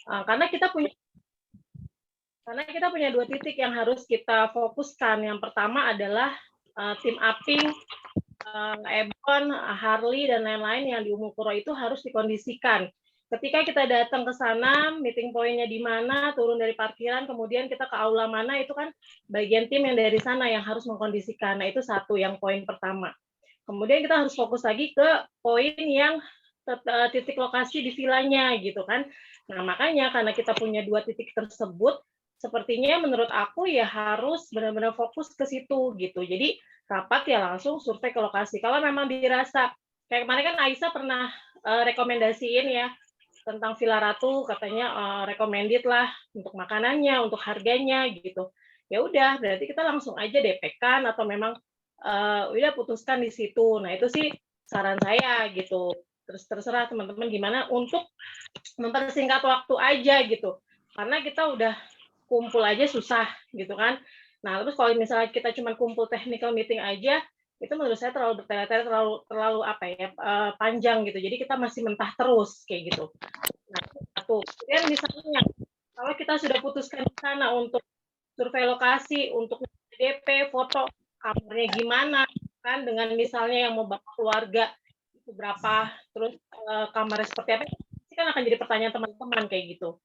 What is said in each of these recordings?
Karena kita punya 2 titik yang harus kita fokuskan. Yang pertama adalah tim Aping, Ebon, Harley, dan lain-lain yang di Umukuro itu harus dikondisikan. Ketika kita datang ke sana, meeting point-nya di mana, turun dari parkiran, kemudian kita ke aula mana, itu kan bagian tim yang dari sana yang harus mengkondisikan. Nah, itu satu yang poin pertama. Kemudian kita harus fokus lagi ke poin yang titik lokasi di vilanya gitu kan. Nah, makanya karena kita punya 2 titik tersebut, sepertinya menurut aku ya harus benar-benar fokus ke situ gitu. Jadi rapat ya langsung survei ke lokasi. Kalau memang dirasa kayak kemarin kan Aisyah pernah rekomendasiin ya tentang Villa Ratu, katanya recommended lah untuk makanannya, untuk harganya gitu. Ya udah, berarti kita langsung aja DP-kan atau memang udah putuskan di situ. Nah, itu sih saran saya gitu. Terus terserah teman-teman gimana untuk mempersingkat waktu aja gitu. Karena kita udah kumpul aja susah gitu kan. Nah, terus kalau misalnya kita cuma kumpul technical meeting aja, itu menurut saya terlalu bertele-tele, terlalu apa ya, panjang gitu. Jadi kita masih mentah terus kayak gitu. Nah, satu. Kemudian misalnya kalau kita sudah putuskan di sana untuk survei lokasi, untuk DP, foto kamarnya gimana, kan dengan misalnya yang mau bawa keluarga itu berapa, terus kamarnya seperti apa, itu kan akan jadi pertanyaan teman-teman kayak gitu.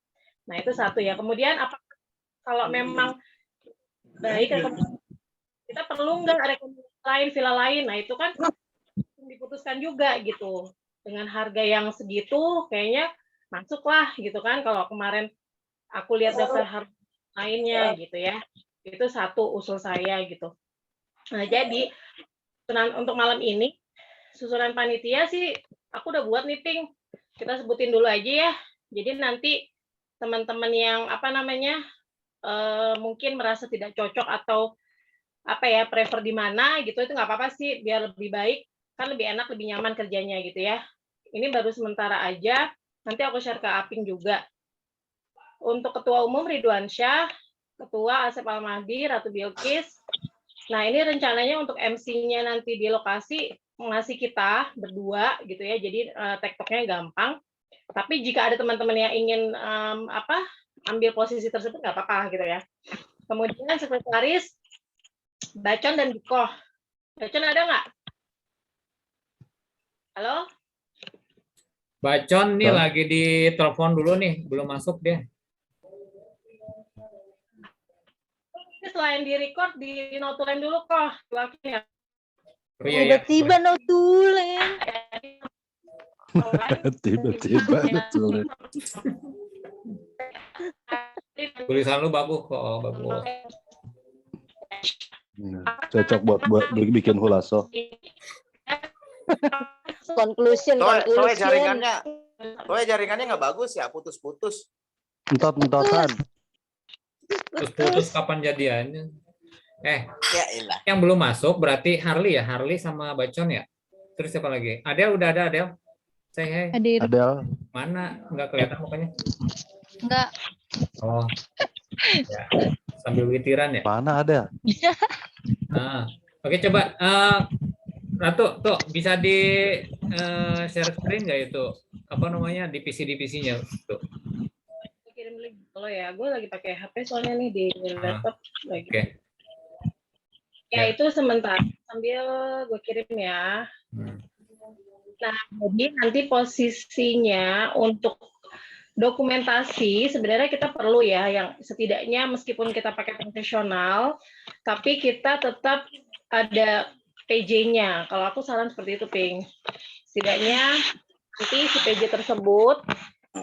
Nah, itu satu ya. Kemudian apa kalau memang baik kita perlu nggak rekomendasi lain, villa lain, nah itu kan diputuskan juga gitu. Dengan harga yang segitu kayaknya masuklah gitu kan. Kalau kemarin aku lihat daftar harga lainnya gitu ya, itu satu usul saya gitu. Nah, jadi untuk malam ini susunan panitia sih aku udah buat nih, Ping. Kita sebutin dulu aja ya. Jadi nanti teman-teman yang apa namanya mungkin merasa tidak cocok atau apa ya prefer di mana gitu, itu nggak apa-apa sih, biar lebih baik kan, lebih enak, lebih nyaman kerjanya gitu ya. Ini baru sementara aja, nanti aku share ke Aping juga. Untuk ketua umum Ridwan Syah, ketua Asep Al-Mahdi, Ratu Bilqis. Nah, ini rencananya untuk MC-nya nanti di lokasi ngasih kita berdua gitu ya, jadi tektoknya gampang. Tapi jika ada teman-teman yang ingin ambil posisi tersebut nggak apa-apa gitu ya. Kemudian sekretaris Bacon dan Dikoh. Bacon ada nggak? Halo? Bacon nih lagi di telepon dulu nih, belum masuk dia. Selain di record, di notulen dulu kok. Wakilnya. Tiba-tiba notulen. Tiba-tiba notulen. Tulisan lu bagus kok, bagus. Cocok buat bikin hulaso. Conclusion. Jaringannya nggak bagus ya, putus-putus. Entot-entotan. Putus kapan jadiannya? Ya elah. Yang belum masuk berarti Harley ya, Harley sama Bacon ya. Terus siapa lagi? Adel udah ada, Adel. Say hey. Adel. Mana? Enggak kelihatan mukanya. Enggak. Oh. Ya. Sambil witiran ya. Mana Adel? Nah, oke coba Ratu tuh bisa di share screen nggak itu apa namanya divisi-divisinya tuh. Kirim link kalau ya, gue lagi pakai HP soalnya nih di laptop lagi. Oke. Ya itu sementara sambil gue kirim ya. Nah, jadi nanti posisinya untuk dokumentasi sebenarnya kita perlu ya, yang setidaknya meskipun kita pakai profesional, tapi kita tetap ada PJ-nya. Kalau aku saran seperti itu, Ping. Setidaknya nanti si PJ tersebut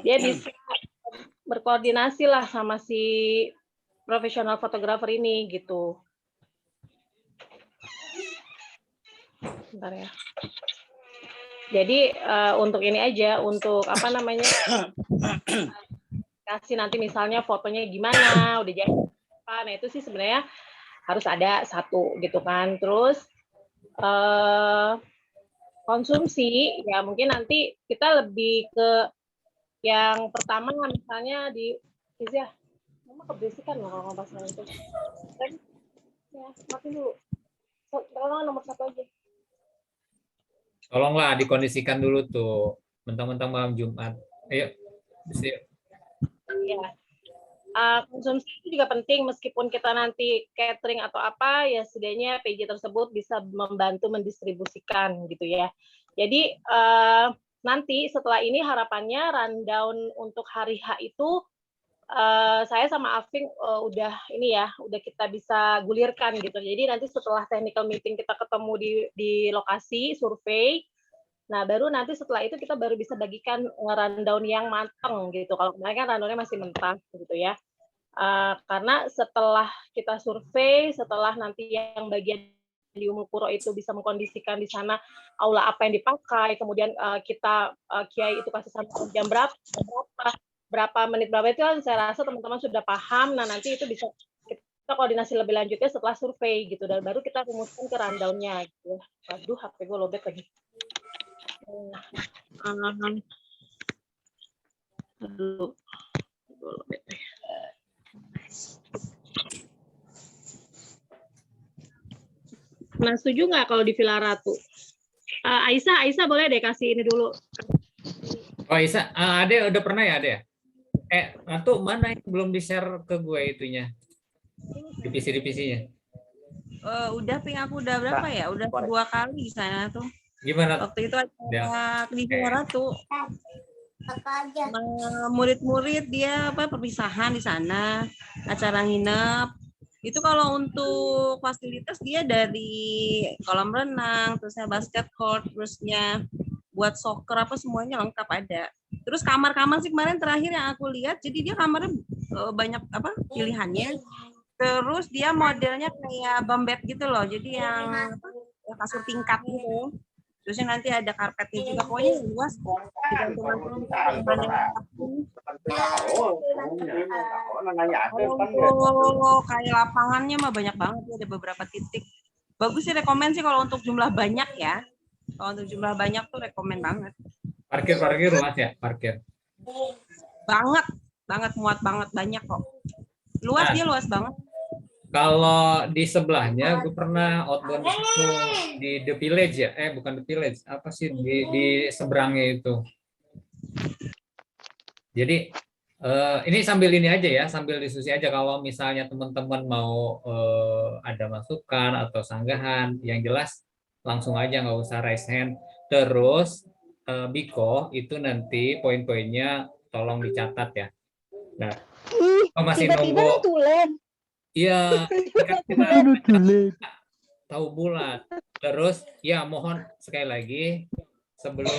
dia bisa berkoordinasi lah sama si profesional fotografer ini gitu. Bentar ya. Jadi untuk ini aja, untuk apa namanya, kasih nanti misalnya fotonya gimana, udah jadi apa, nah itu sih sebenarnya harus ada satu gitu kan. Terus konsumsi ya mungkin nanti kita lebih ke yang pertama misalnya di ya, mama keberisikan loh kalau ngebahas hal itu. Ya, makin dulu. Tolong nomor 1 aja. Tolonglah dikondisikan dulu tuh, mentang-mentang malam Jumat. Ayo, Ya. Konsumsi itu juga penting, meskipun kita nanti catering atau apa, ya setidaknya PJ tersebut bisa membantu mendistribusikan gitu ya. Jadi nanti setelah ini harapannya rundown untuk hari H itu saya sama Afing udah kita bisa gulirkan gitu. Jadi nanti setelah technical meeting kita ketemu di lokasi survei. Nah, baru nanti setelah itu kita baru bisa bagikan rundown yang matang gitu. Kalau kemarin kan rundownnya masih mentah gitu ya. Karena setelah kita survei, setelah nanti yang bagian di Umukuro itu bisa mengkondisikan di sana aula apa yang dipakai, kemudian kita Kiai itu kasih sampai jam berapa menit berapa itu kan saya rasa teman-teman sudah paham. Nah, nanti itu bisa kita koordinasi lebih lanjutnya setelah survei gitu, dan baru kita rumuskan ke rundown-nya gitu. Waduh, HP gue lobet lagi. Nah, setuju nggak kalau di Villa Ratu? Aisyah boleh deh kasih ini dulu. Oh Aisyah, Ade udah pernah ya Ade? Ratu mana yang belum di-share ke gue itunya? Divisi-divisinya. Udah ping aku udah berapa ya? Udah 2 kali di sana tuh. Gimana? Waktu itu ada di Villa Ratu. Murid-murid dia perpisahan di sana, acara nginep. Itu kalau untuk fasilitas dia dari kolam renang, terusnya basket court, terusnya buat soccer apa semuanya lengkap ada. Terus kamar-kamar sih kemarin terakhir yang aku lihat, jadi dia kamarnya banyak pilihannya. Terus dia modelnya kayak bunk bed gitu loh, jadi yang kasur tingkat gitu. Terusnya nanti ada karpetnya juga, pokoknya luas kok. Oh, kayak lapangannya mah banyak banget, ada beberapa titik. Bagus sih, rekomen sih kalau untuk jumlah banyak ya. Kalau untuk jumlah banyak tuh rekomen banget. Parkir luas ya, parkir. Banget muat banget, banyak kok. Luas, dia luas banget. Kalau di sebelahnya, gue pernah outbound di situ, di The Village ya, bukan The Village, apa sih di seberangnya itu. Jadi ini sambil ini aja ya, sambil diskusi aja. Kalau misalnya teman-teman mau ada masukan atau sanggahan, yang jelas langsung aja, nggak usah raise hand. Terus Biko itu nanti poin-poinnya tolong dicatat ya. Nah, masih nunggu. Iya, tahu bulat. Terus ya mohon sekali lagi sebelum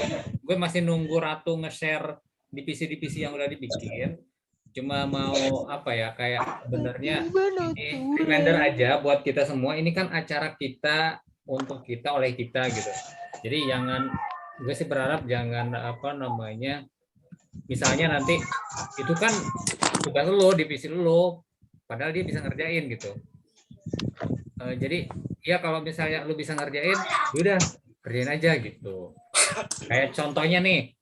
gue masih nunggu Ratu nge-share divisi-divisi yang udah dibikin. Cuma mau apa ya, kayak sebenarnya ini reminder aja buat kita semua. Ini kan acara kita untuk kita oleh kita gitu. Jadi gue sih berharap jangan misalnya nanti itu kan tugas lo, divisi lo. Padahal dia bisa ngerjain gitu. Jadi ya kalau misalnya lu bisa ngerjain, udah kerjain aja gitu. Kayak contohnya nih,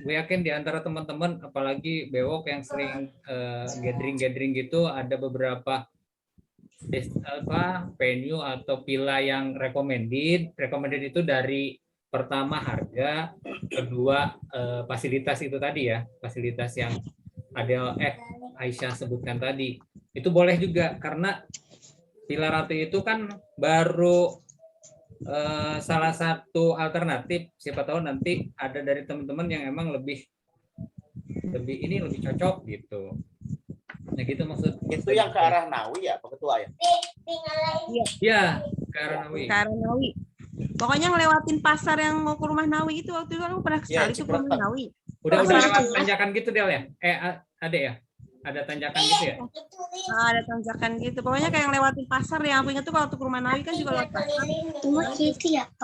gue yakin di antara teman-teman, apalagi Bewok yang sering gathering gitu, ada beberapa venue atau villa yang recommended itu dari pertama harga, kedua fasilitas itu tadi ya, fasilitas yang ada Aisyah sebutkan tadi, itu boleh juga karena Villa Ratu itu kan baru salah satu alternatif. Siapa tahu nanti ada dari teman-teman yang emang lebih cocok gitu. Nah gitu maksud. Itu yang ke arah Nawi ya, Pak Ketua ya? Iya, ke arah Nawi. Pokoknya ngelewatin pasar yang mau ke rumah Nawi itu, waktu itu aku pernah sekali ke rumah Nawi. Udah lewat tanjakan gitu Del ya? Ada ya? Ada tanjakan gitu ya? Ada tanjakan gitu. Pokoknya kayak yang lewatin pasar yang aku ingat tuh kalau ke rumah Nawi kan juga lewat pasar.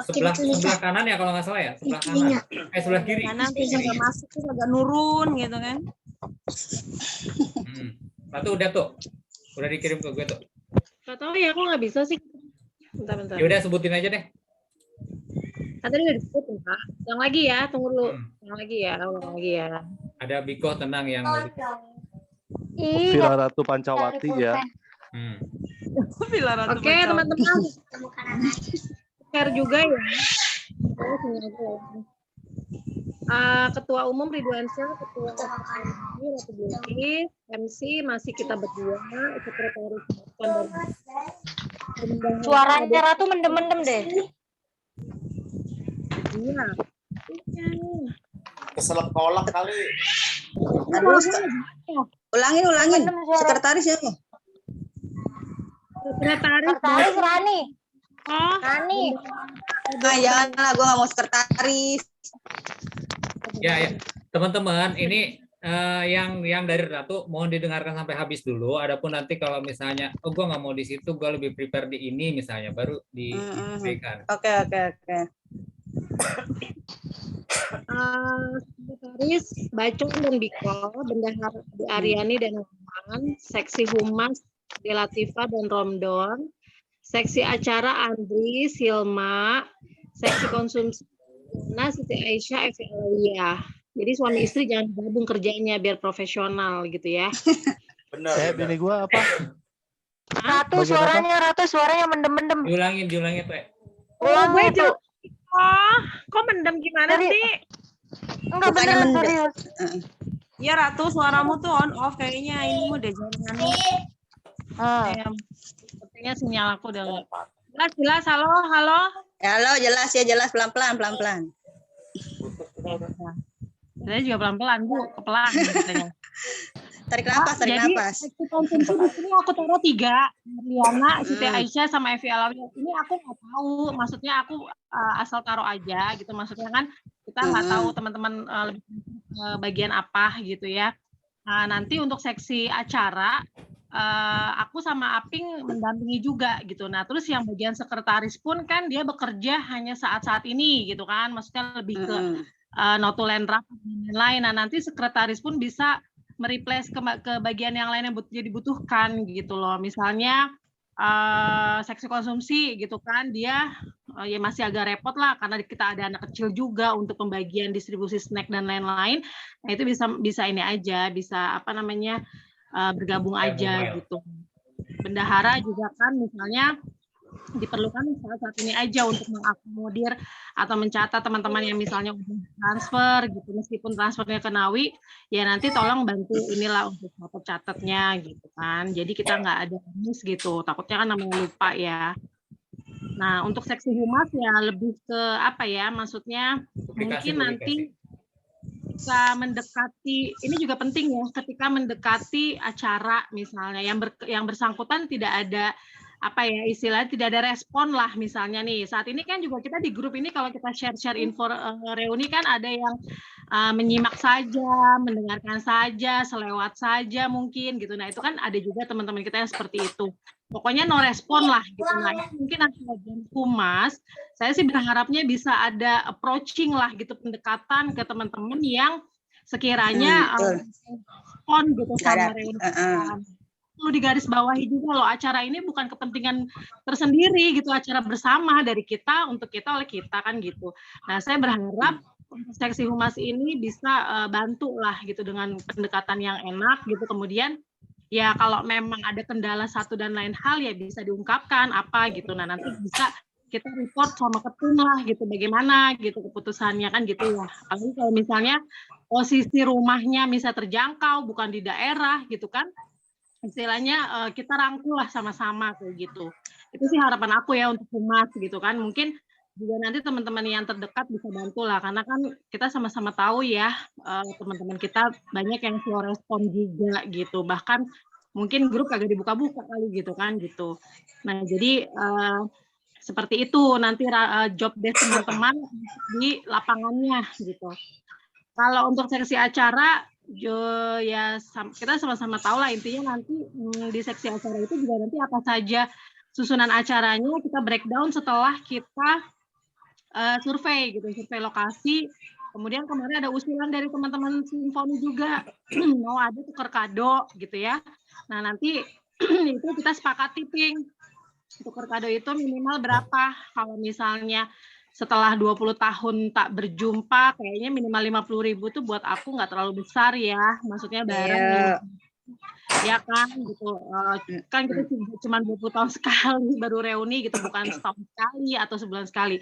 Sebelah kanan ya kalau nggak salah ya? Sebelah kanan. Sebelah kiri. Kanan terus agak masuk terus agak nurun gitu kan. Ratu udah tuh. Udah dikirim ke gue tuh. Nggak tahu ya, aku nggak bisa sih. Bentar. Ya udah sebutin aja deh. Tadi udah disebutin, Pak. Yang lagi ya, tunggu dulu. Yang lagi ya. Ada Biko tenang yang Iya. Villa Ratu Pancawati ya. Oke, teman-teman. Share juga ya. Ketua Umum Ridwan Syah, Ketua Ratu Bilkis, MC masih kita berdua, Sekretaris dan Suaranya Ratu mendem-mendem deh. Iya. Keselak kolak kali. Aduh, ulangin. Mendem suara. Sekretaris siapa? Sekretaris Rani. Oh, Rani. Janganlah, gue nggak mau sekretaris. Ya. Teman-teman, ini yang dari Ratu mohon didengarkan sampai habis dulu. Adapun nanti kalau misalnya, gue nggak mau di situ, gue lebih prepare di ini misalnya, baru diberikan. Oke. Sekretaris Bacong dan Biko, Bendahara Aryani dan Roman, Seksi Humas Delatifa dan Romdon, Seksi Acara Andri, Silma, Seksi Konsumsi Siti Aisyah, Evi Alawiyah. Jadi suami istri jangan gabung kerjanya biar profesional gitu ya. Benar. Bini gua apa? Ratu suaranya mendem-mendem. Diulangin, Pak. Ulang itu. Oh, kok mendem gimana Jadi- sih? Enggak Bukannya beneran mendem. serius. Iya Ratu, suaramu tuh on off kayaknya ini udah jangan. Sepertinya sinyal aku udah nggak. Jelas, halo. Halo, jelas pelan-pelan. Saya juga pelan-pelan, Bu, kepelan katanya. Tarik nafas. Seksi konsumsi di sini aku taruh 3, Liana, Siti Aisyah, sama Evi Alawiyah. Ini aku nggak tahu, maksudnya aku asal taruh aja gitu. Maksudnya kan kita nggak tahu teman-teman lebih bagian apa gitu ya. Nanti untuk seksi acara, aku sama Aping mendampingi juga gitu. Nah, terus yang bagian sekretaris pun kan dia bekerja hanya saat-saat ini gitu kan. Maksudnya lebih ke notulen rapat dan lain-lain. Nah, nanti sekretaris pun bisa mereplace ke bagian yang lain yang dibutuhkan gitu loh. Misalnya seksi konsumsi gitu kan, dia ya masih agak repot lah karena kita ada anak kecil juga untuk pembagian distribusi snack dan lain-lain. Nah, itu bisa ini aja, bisa apa namanya bergabung aja gitu. Bendahara juga kan misalnya diperlukan saat ini aja untuk mengakomodir atau mencatat teman-teman yang misalnya udah transfer gitu, meskipun transfernya ke Nawi, ya nanti tolong bantu inilah untuk catatnya gitu kan. Jadi kita nggak ada miss gitu, takutnya kan namanya lupa ya. Nah, untuk seksi humas ya lebih ke apa ya, maksudnya mungkin nanti ketika mendekati, ini juga penting ya, ketika mendekati acara misalnya yang bersangkutan tidak ada apa ya istilahnya, tidak ada respon lah misalnya nih. Saat ini kan juga kita di grup ini kalau kita share info reuni kan ada yang menyimak saja, mendengarkan saja, selewat saja mungkin gitu. Nah, itu kan ada juga teman-teman kita yang seperti itu. Pokoknya no respon lah gitu. Nah, mungkin nanti bagian humas, saya sih berharapnya bisa ada approaching lah gitu, pendekatan ke teman-teman yang sekiranya respon gitu sama reuni. Perlu digaris bawahi juga loh, acara ini bukan kepentingan tersendiri gitu, acara bersama dari kita untuk kita oleh kita kan gitu. Nah, saya berharap seksi humas ini bisa bantu lah gitu dengan pendekatan yang enak gitu. Kemudian ya kalau memang ada kendala satu dan lain hal ya bisa diungkapkan apa gitu. Nah, nanti bisa kita report sama ketum lah gitu, bagaimana gitu keputusannya kan gitu ya. Apalagi kalau misalnya posisi rumahnya bisa terjangkau bukan di daerah gitu kan, istilahnya kita rangkul lah sama-sama kayak gitu. Itu sih harapan aku ya untuk humas gitu kan. Mungkin juga nanti teman-teman yang terdekat bisa bantu lah, karena kan kita sama-sama tahu ya teman-teman kita banyak yang slow respon juga gitu. Bahkan mungkin grup agak dibuka-buka kali gitu kan gitu. Nah, jadi seperti itu nanti job desk teman-teman di lapangannya gitu. Kalau untuk seksi acara ya kita sama-sama tahu lah intinya nanti di seksi acara itu juga nanti apa saja susunan acaranya kita breakdown setelah kita survei lokasi. Kemudian kemarin ada usulan dari teman-teman Simfoni juga mau ada tukar kado gitu ya. Nah, nanti itu kita sepakati Ping. Tukar kado itu minimal berapa? Kalau misalnya setelah 20 tahun tak berjumpa, kayaknya minimal 50.000 tuh buat aku nggak terlalu besar ya. Maksudnya bareng ya kan gitu. Kan kita cuma 20 tahun sekali baru reuni gitu, bukan setahun sekali atau sebulan sekali.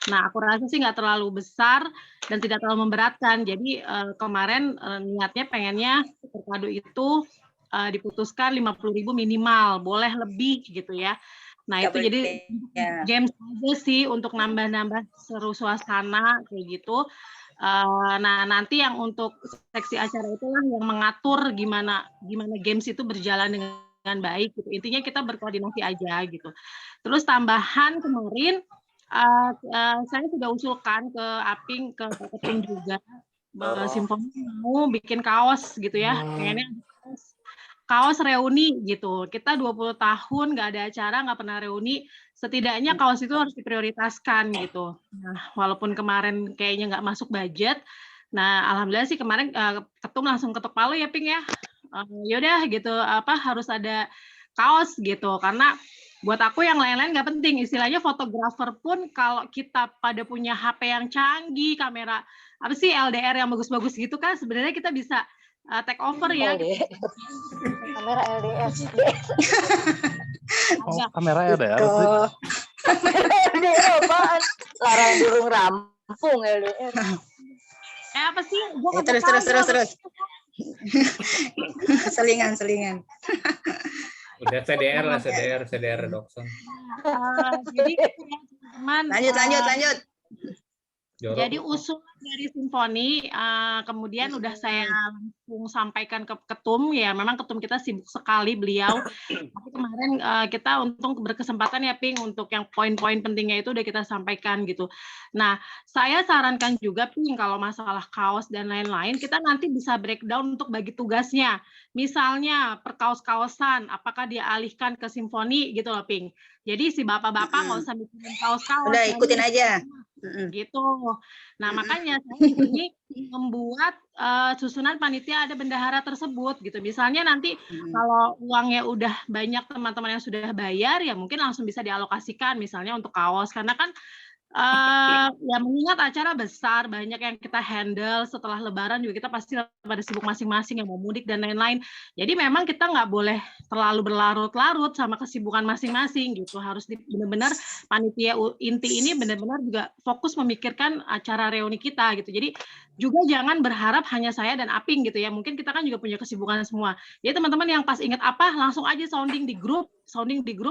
Nah, aku rasa sih nggak terlalu besar dan tidak terlalu memberatkan. Jadi kemarin niatnya pengennya terpadu itu diputuskan 50.000 minimal, boleh lebih gitu ya. Nah, itu jadi games aja sih untuk nambah-nambah seru suasana kayak gitu. Nah, nanti yang untuk seksi acara itulah yang mengatur gimana games itu berjalan dengan baik gitu. Intinya kita berkoordinasi aja gitu. Terus tambahan kemarin saya sudah usulkan ke Aping, ke Ketum juga, Simfoni mau bikin kaos gitu ya. Pengennya kaos reuni gitu. Kita 20 tahun nggak ada acara, nggak pernah reuni, setidaknya kaos itu harus diprioritaskan gitu. Nah, walaupun kemarin kayaknya nggak masuk budget, nah alhamdulillah sih kemarin Ketum langsung ketuk palu ya Ping ya. Yaudah gitu, harus ada kaos gitu, karena buat aku yang lain-lain nggak penting. Istilahnya fotografer pun kalau kita pada punya HP yang canggih, kamera apa sih LDR yang bagus-bagus gitu kan, sebenarnya kita bisa take over ya. Kamera LDS. Kamera LDR. Kamera LDR apaan? Larang burung rampung LDR. Apa sih? Terus. Selingan. Udah CDR Dokson. Jadi teman. Lanjut. Jadi usul dari Simfoni, kemudian udah saya langsung sampaikan ke Ketum, ya memang Ketum kita sibuk sekali beliau, tapi kemarin kita untung berkesempatan ya Ping, untuk yang poin-poin pentingnya itu udah kita sampaikan gitu. Nah, saya sarankan juga Ping, kalau masalah kaos dan lain-lain, kita nanti bisa breakdown untuk bagi tugasnya. Misalnya perkaos-kaosan, apakah dia alihkan ke Simfoni gitu loh Ping. Jadi si bapak-bapak nggak usah bikin kaos-kaos. Udah ikutin aja. Gitu. Nah, makanya saya ini membuat susunan panitia ada bendahara tersebut gitu. Misalnya nanti kalau uangnya udah banyak teman-teman yang sudah bayar, ya mungkin langsung bisa dialokasikan misalnya untuk kaos, karena kan ya mengingat acara besar, banyak yang kita handle setelah Lebaran juga kita pasti pada sibuk masing-masing yang mau mudik dan lain-lain. Jadi memang kita nggak boleh terlalu berlarut-larut sama kesibukan masing-masing gitu. Harus benar-benar panitia inti ini benar-benar juga fokus memikirkan acara reuni kita gitu. Jadi juga jangan berharap hanya saya dan Aping gitu ya. Mungkin kita kan juga punya kesibukan semua. Jadi teman-teman yang pas ingat apa langsung aja sounding di grup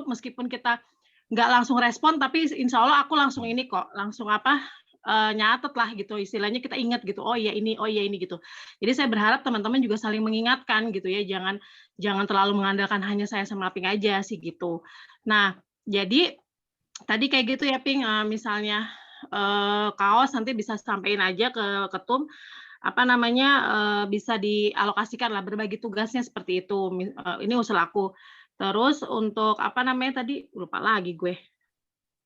meskipun kita nggak langsung respon, tapi insya Allah aku langsung ini kok, langsung nyatet lah gitu, istilahnya kita ingat gitu, oh iya ini gitu. Jadi saya berharap teman-teman juga saling mengingatkan gitu ya, jangan terlalu mengandalkan hanya saya sama Aping aja sih gitu. Nah, jadi tadi kayak gitu ya Ping, misalnya kaos nanti bisa sampaikan aja ke Ketum, bisa dialokasikan lah, berbagi tugasnya seperti itu. Ini usul aku. Terus untuk tadi lupa lagi gue.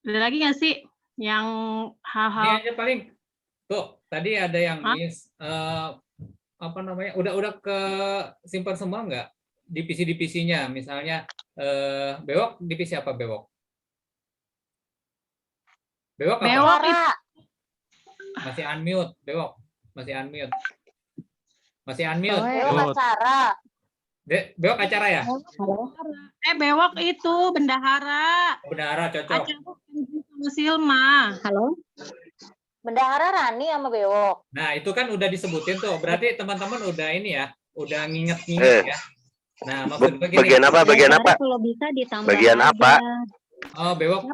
Ada lagi nggak sih yang hal-hal? Ini aja paling tuh tadi ada yang miss udah ke simpan semua nggak divisi-divisinya, misalnya Bewok divisi apa Bewok? Bewok apa? Masih unmute Bewok, masih unmute. Bewok acara. Bewok acara ya? Bewok itu bendahara. Bendahara cocok. Acara sama Silma. Halo. Bendahara Rani sama Bewok. Nah, itu kan udah disebutin tuh. Berarti teman-teman udah ini ya, udah nginget-nginget ya. Nah, maksud begini. Bagian apa? Kalau bisa ditambah. Bagian apa? Oh, Bewok.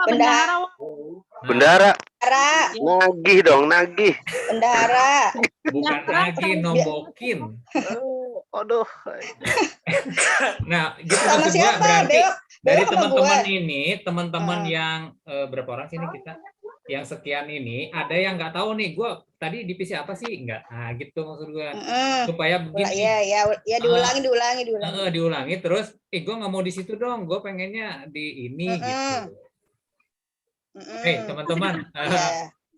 Bendahara. Bendahara. Nagih dong, nagih. Bendahara. Bukan nagih, nombokin. Aduh. Nah, gitu Sama maksud gua, siapa? berarti dari Bewok sama teman-teman gua. ini, teman-teman yang berapa orang sih ini kita? Yang sekian ini, ada yang nggak tahu nih, gue tadi divisi apa sih? Nggak, gitu maksud gue. Supaya begini. Ya diulangi. Diulangi terus, gue nggak mau di situ dong, gue pengennya di ini gitu. Teman-teman,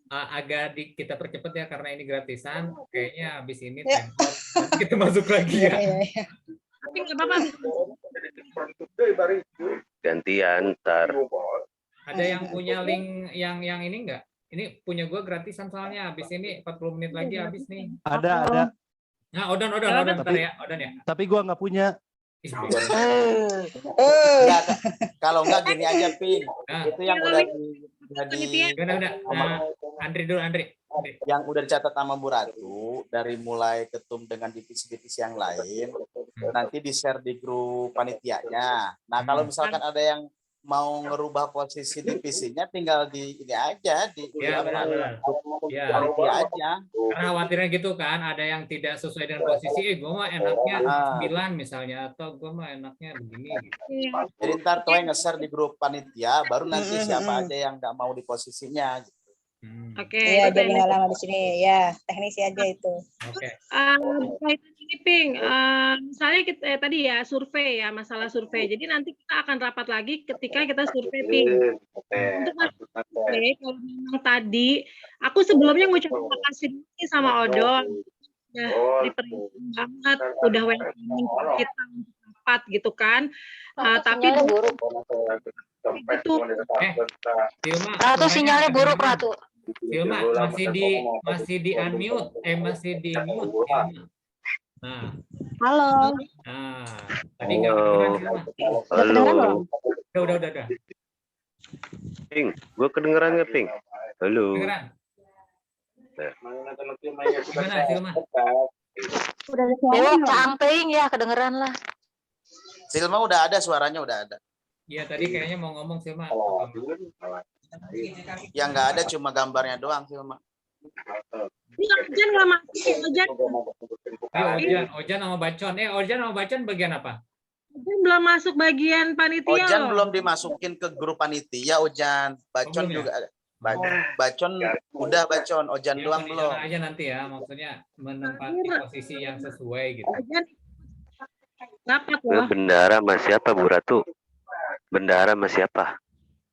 agak kita percepat ya karena ini gratisan. Kayaknya habis ini tempat kita masuk lagi ya. Tapi nggak apa-apa. Gantian ntar. Ada yang punya link yang ini nggak? Ini punya gue gratisan soalnya habis ini 40 menit lagi habis nih. Ada. Nah, Odan bentar ya, Odan ya. Tapi gua nggak punya. Enggak, kalau enggak gini aja, Pin. Nah, Itu yang udah udah. Nah, Andri dulu, Andri. yang udah dicatat sama Bu Ratu dari mulai ketum dengan divisi-divisi yang lain, nanti di-share di grup panitianya. Nah, kalau misalkan ada yang mau ngerubah posisi divisinya, tinggal di ini aja di Ya, benar. Ya, panitia aja. karena khawatirnya gitu kan, ada yang tidak sesuai dengan posisi, gue mah enaknya 9 misalnya, atau gue mah enaknya begini. Gitu. Jadi ntar tuh yang nge-share di grup panitia, baru nanti siapa aja yang nggak mau di posisinya. Oke. Iya, jadi nggak lama di sini. Ya, teknisi aja itu. Oke. Berkaitan ini, Ping, misalnya kita tadi ya survei ya, masalah survei. Jadi nanti kita akan rapat lagi ketika kita survei, Ping. Untuk masalah survei, kalau memang tadi, aku sebelumnya ngucapin terima kasih sama Odon. Udah diperhatikan banget, udah welcoming kita untuk rapat gitu kan. Tapi Sinyalnya buruk. itu Silma, Ratu sinyalnya buruk, Ratu. Silma masih di unmute, masih di mute. Nah, Halo. tadi nggak kedengeran, Silma. Halo. Udah. Ping, gue kedengeran nggak, Ping? Halo. Kedengeran. Gimana, Silma? Bewok camping ya, kedengeran lah. Silma udah ada, suaranya udah ada. Iya, tadi kayaknya mau ngomong Silma. Yang nggak ada cuma gambarnya doang, Silma. ini Ojan nggak masuk, Ojan sama Bacon. Ojan sama Bacon bagian apa? Ojan belum masuk bagian panitia Ojan loh. belum dimasukin ke grup panitia, Ojan. Bacon belum ya? juga ada. Bacon udah, Bacon. Ojan Ya, doang di belum. sana aja nanti ya, maksudnya menempati posisi yang sesuai gitu. Ojan rapat Gue loh. bendara sama siapa, Bu Ratu? Bendara sama siapa?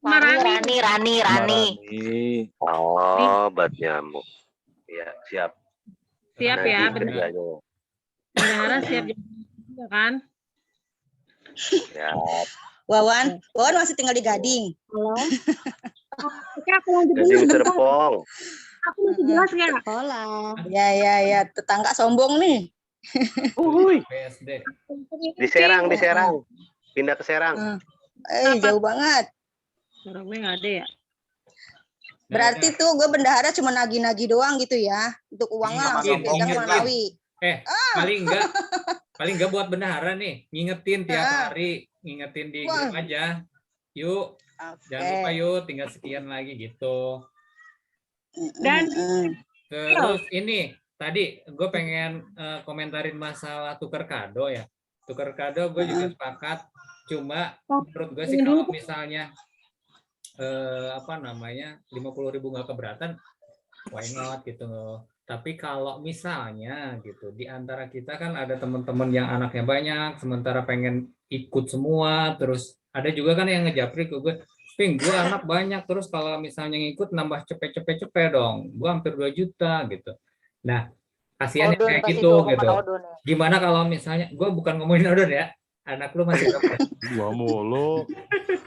Rani. Ini Oh, bat nyamuk. Ya, siap. Siap Nanti ya, benar. kerjanya. Bendahara siap juga kan? Siap. Wawan masih tinggal di Gading. Halo. Oke, aku lanjut dulu Gading bentar. Serpong. Aku masih jelas nggak? Sekolah. Ya, tetangga sombong nih. PSD. Di Serang. Pindah ke Serang. Jauh banget. Suara gue nggak ada ya? Berarti tuh gue bendahara cuma nagih-nagih doang gitu ya. Untuk uangnya langsung pegang Malawi. Paling nggak buat bendahara nih, ngingetin tiap hari, ngingetin di grup aja. Yuk, jangan lupa yuk, tinggal sekian lagi gitu. Dan Terus ini tadi gue pengen komentarin masalah tuker kado ya. Tuker kado gue juga sepakat. Cuma menurut gue sih kalau misalnya 50.000 nggak keberatan, why not gitu loh. Tapi kalau misalnya gitu di antara kita kan ada teman-teman yang anaknya banyak, sementara pengen ikut semua, terus ada juga kan yang ngejapri ke gue, Ping, gue anak banyak, terus kalau misalnya ngikut nambah cepet dong, gue hampir 2 juta gitu. Nah, kasihan kayak gitu gitu. Gimana kalau misalnya, gue bukan ngomongin Odon ya, anak lu masih berapa? 2 mulu.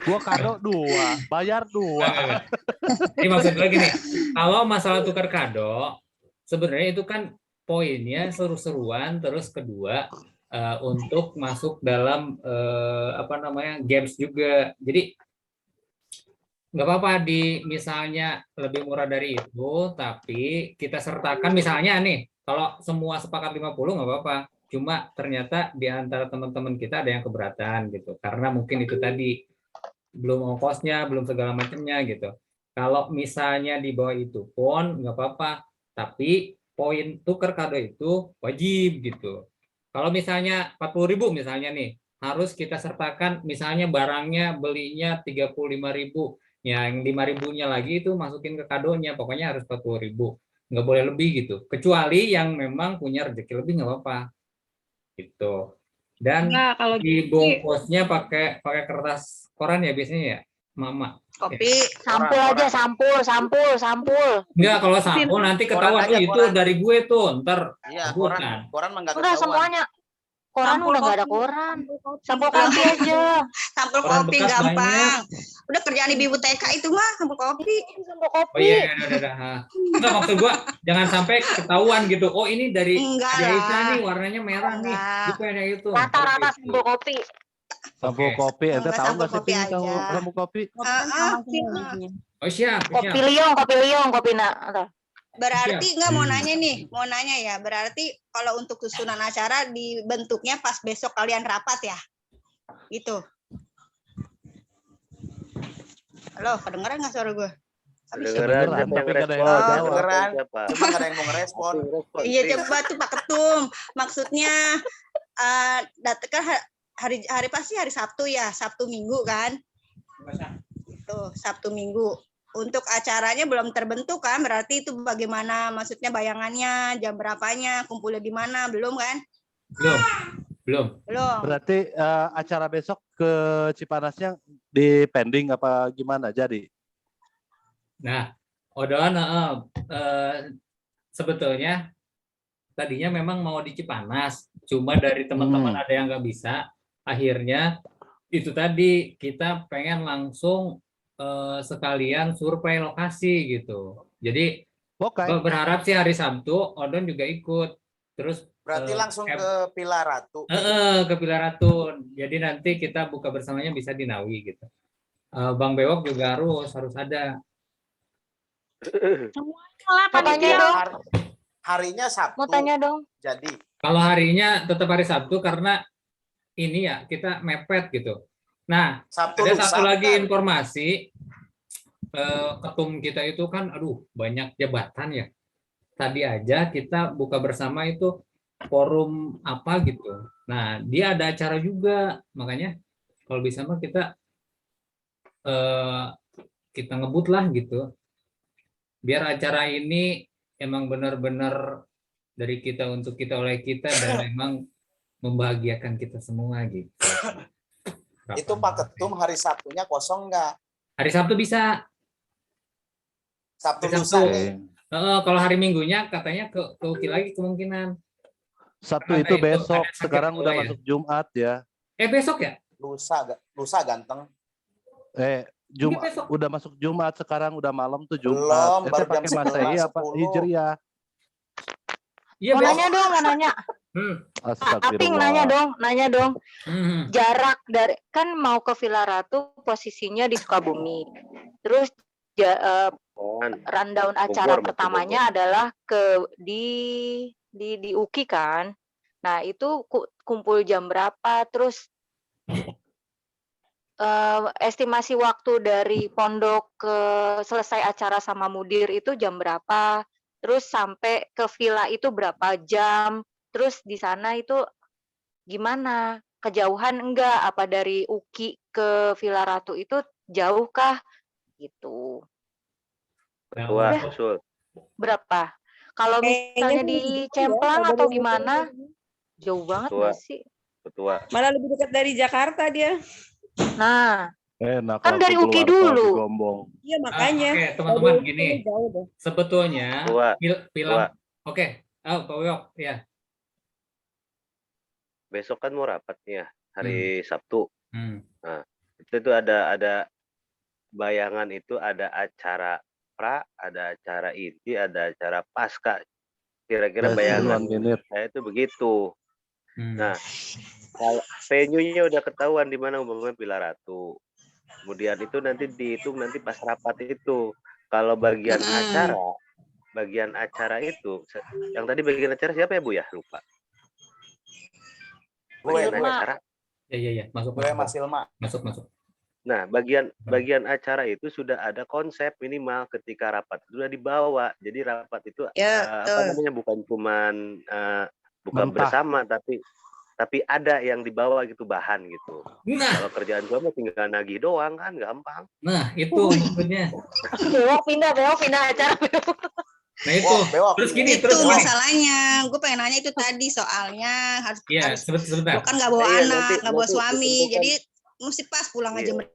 Gua kado 2, bayar 2. Ini maksud gue gini, kalau masalah tukar kado, sebenarnya itu kan poinnya seru-seruan, terus kedua untuk masuk dalam games juga. Jadi nggak apa-apa misalnya lebih murah dari itu, tapi kita sertakan misalnya nih, kalau semua sepakat 50 nggak apa-apa. Cuma ternyata di antara teman-teman kita ada yang keberatan gitu, karena mungkin itu tadi belum ongkosnya, belum segala macamnya gitu. Kalau misalnya di bawah itu pun nggak apa-apa, tapi poin tuker kado itu wajib gitu. Kalau misalnya 40.000 misalnya nih, harus kita sertakan misalnya barangnya belinya 35.000, ya yang 5.000-nya lagi itu masukin ke kadonya, pokoknya harus 40.000, nggak boleh lebih gitu. Kecuali yang memang punya rezeki lebih nggak apa-apa. Gitu. Dan kalau dibungkusnya pakai kertas koran ya biasanya ya, Mama. Kopi. Sampul aja, sampul. Enggak, kalau sampul nanti ketahuan itu dari gue tuh, ntar. Iya, koran mah nggak Udah ketahuan. semuanya. Koran udah nggak ada koran. Sampul kopi aja. Sampul Koran kopi bekas gampang. Udah kerjaan ibu TK itu mah sampul kopi. Oh iya, udah. Enggak, maksud gua jangan sampai ketahuan gitu. Oh, ini dari Enggak Aisyah lah. nih, warnanya merah nih. Enggak. Gitu ya itu. Rata-rata Gitu. sampul kopi. Sampul Oke. kopi, ente Enggak, tahu sampul nggak sih kopi Ping aja. sampul kopi? Kopi kan sama Iya. semua isinya. Oh, siap. Kopi liong, kopi nak. Berarti Siap. enggak mau nanya ya. Berarti kalau untuk susunan acara dibentuknya pas besok kalian rapat ya? Gitu. Halo, kedengeran nggak suara gue? Kedengeran siapa yang tapi nggak ada yang respon? jawab. Kedengeran. Siapa? Cuma nggak ada yang mau ngerespon. Iya coba tuh Pak Ketum. Maksudnya kan hari pasti hari Sabtu ya, Sabtu Minggu kan? Tuh Sabtu Minggu. Untuk acaranya belum terbentuk kan? Berarti itu bagaimana? Maksudnya bayangannya, jam berapanya, kumpulnya di mana? Belum kan? Belum. Berarti acara besok ke Cipanasnya di pending apa gimana jadi? Nah, Odon, sebetulnya tadinya memang mau di Cipanas, cuma dari teman-teman ada yang nggak bisa. Akhirnya itu tadi kita pengen langsung sekalian survei lokasi gitu. Jadi berharap sih hari Sabtu Odon juga ikut. Terus Berarti langsung ke Pilar Ratu. ke Pilar Ratu. Jadi nanti kita buka bersamanya bisa di Nawi gitu. Bang Bewok juga harus ada. Mau tanya dong. Harinya Sabtu. Mau tanya dong. Jadi. Kalau harinya tetap hari Sabtu karena ini ya kita mepet gitu. Nah, Sabtu ada lusa, satu lagi bukan? informasi. Ketum kita itu kan, banyak jabatan ya. Tadi aja kita buka bersama itu forum apa gitu. Nah, dia ada acara juga, makanya kalau bisa mah kita ngebut lah gitu. Biar acara ini emang benar-benar dari kita untuk kita oleh kita dan memang membahagiakan kita semua gitu. Itu Pak Ketum hari Sabtunya kosong nggak? Hari Sabtu bisa. Sabtu Hari lusa. Kalau hari Minggunya katanya ke Uki lagi kemungkinan. Sabtu Karena itu itu besok, ada sakit sekarang udah ya. masuk Jumat ya. Besok ya? Lusa ganteng. Ini besok. Udah masuk Jumat, sekarang udah malam tuh Belum, Jumat. Ente baru jam pakai Masehi 11, apa 10. Hijriah? Iya, Mau besok. nanya dong, mau nanya. Aping nanya dong. Jarak dari kan mau ke Villa Ratu posisinya di Sukabumi. Terus rundown acara pertamanya adalah di Uki kan. Nah, itu kumpul jam berapa? Terus estimasi waktu dari pondok ke selesai acara sama mudir itu jam berapa? Terus sampai ke villa itu berapa jam? Terus di sana itu gimana? Kejauhan enggak? Apa dari Uki ke Villa Ratu itu jauh kah? Gitu. Berapa? Kalau misalnya di Cemplang atau gimana? Jauh banget nggak sih? Malah lebih dekat dari Jakarta dia. Nah, Enak kan dari Uki dulu. Iya makanya. Oke, teman-teman gini. Sebetulnya film. Oke, Pak Wiok ya. Besok kan mau rapat nih ya, hari Sabtu. Nah, itu ada bayangan itu ada acara pra, ada acara inti, ada acara pasca. Kira-kira bayangan saya itu begitu. Nah, kalau venue-nya udah ketahuan di mana umumnya Pilar Ratu. Kemudian itu nanti dihitung nanti pas rapat itu. Kalau bagian acara itu, yang tadi bagian acara siapa ya Bu ya? Lupa. Gue acara. Iya, masuk. Gue Mas Ilma. Masuk. Nah, bagian acara itu sudah ada konsep minimal ketika rapat sudah dibawa. Jadi rapat itu bukan cuman bukan bersama tapi ada yang dibawa gitu bahan gitu. Kalau kerjaan gua mah tinggal nagih doang kan gampang. Nah, itu maksudnya. Bewok pindah acara. Nah itu, terus gini, masalahnya. Gue pengen nanya itu tadi soalnya harus sebentar. Gue kan nggak bawa anak, nggak bawa suami, jadi mesti pas pulang aja